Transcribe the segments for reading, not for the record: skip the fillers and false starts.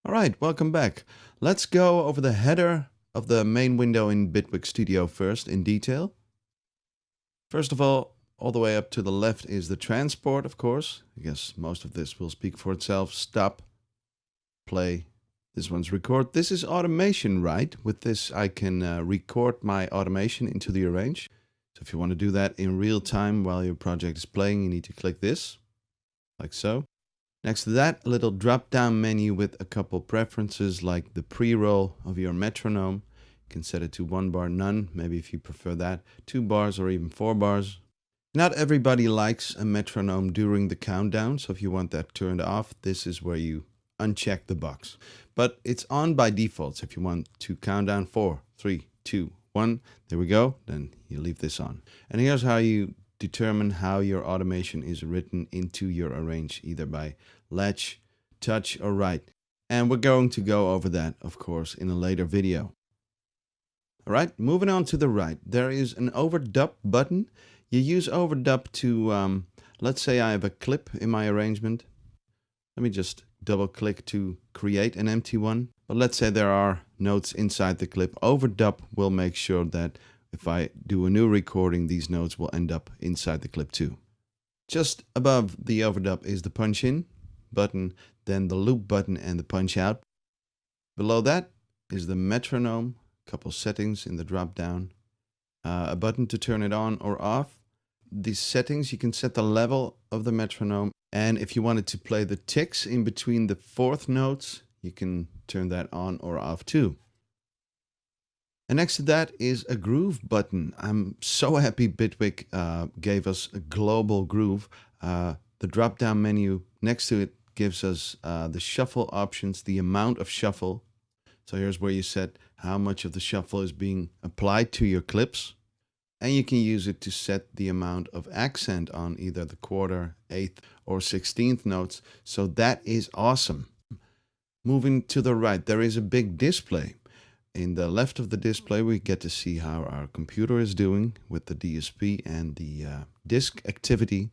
All right, welcome back. Let's go over the header of the main window in Bitwig Studio first in detail. First of all the way up to the left is the transport, of course. I guess most of this will speak for itself. Stop, play. This one's record. This is automation, right? With this, I can record my automation into the arrange. So if you want to do that in real time while your project is playing, you need to click this, like so. Next to that, a little drop-down menu with a couple preferences like the pre-roll of your metronome. You can set it to 1 bar, none, maybe if you prefer that, 2 bars or even 4 bars. Not everybody likes a metronome during the countdown, so if you want that turned off, this is where you uncheck the box. But it's on by default, so if you want to count down 4, 3, 2, 1, there we go, then you leave this on. And here's how you determine how your automation is written into your arrange, either by latch, touch, or write. And we're going to go over that, of course, in a later video. All right, moving on to the right, there is an overdub button. You use overdub to, let's say I have a clip in my arrangement. Let me just double click to create an empty one. But let's say there are notes inside the clip. Overdub will make sure that if I do a new recording, these notes will end up inside the clip too. Just above the overdub is the punch in button, then the loop button and the punch out. Below that is the metronome, a couple settings in the drop down, a button to turn it on or off. These settings, you can set the level of the metronome, and if you wanted to play the ticks in between the fourth notes, you can turn that on or off too. And next to that is a groove button. I'm so happy Bitwig gave us a global groove. The drop down menu next to it gives us the shuffle options, the amount of shuffle. So here's where you set how much of the shuffle is being applied to your clips. And you can use it to set the amount of accent on either the quarter, eighth, or 16th notes. So that is awesome. Moving to the right, there is a big display. In the left of the display, we get to see how our computer is doing with the DSP and the disk activity.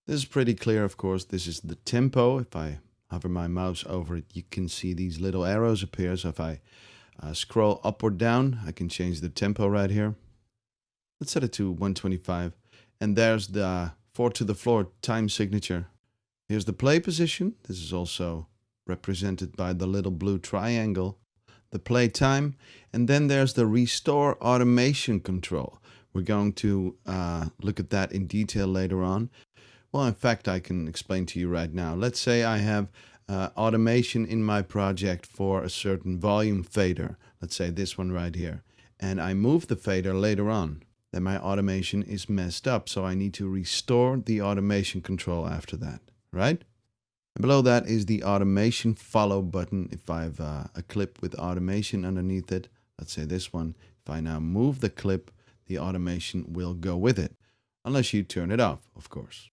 This is pretty clear, of course. This is the tempo. If I hover my mouse over it, you can see these little arrows appear. So if I scroll up or down, I can change the tempo right here. Let's set it to 125. And there's the 4 to the floor time signature. Here's the play position. This is also represented by the little blue triangle. The play time, and then there's the restore automation control. We're going to look at that in detail later on. Well, in fact, I can explain to you right now. Let's say I have automation in my project for a certain volume fader. Let's say this one right here. And I move the fader later on. Then my automation is messed up, so I need to restore the automation control after that, right? Below that is the automation follow button. If I have a clip with automation underneath it, let's say this one, if I now move the clip, the automation will go with it, unless you turn it off, of course.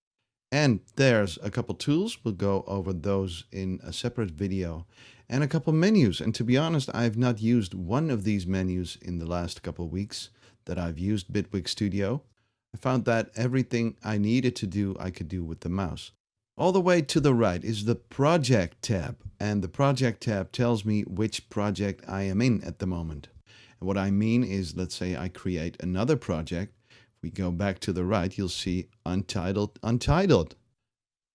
And there's a couple tools. We'll go over those in a separate video, and a couple menus. And to be honest, I've not used one of these menus in the last couple weeks that I've used Bitwig Studio. I found that everything I needed to do, I could do with the mouse. All the way to the right is the Project tab, and the Project tab tells me which project I am in at the moment. And what I mean is, let's say I create another project. If we go back to the right, you'll see Untitled, Untitled.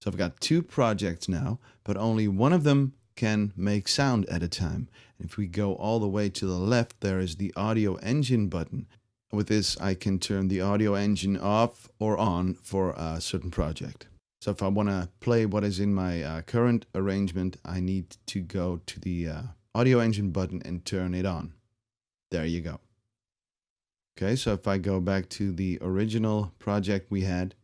So I've got 2 projects now, but only one of them can make sound at a time. And if we go all the way to the left, there is the Audio Engine button. With this, I can turn the Audio Engine off or on for a certain project. So if I want to play what is in my current arrangement, I need to go to the Audio Engine button and turn it on. There you go. Okay, so if I go back to the original project we had,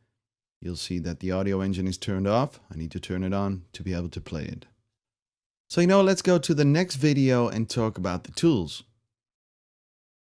you'll see that the Audio Engine is turned off. I need to turn it on to be able to play it. So let's go to the next video and talk about the tools.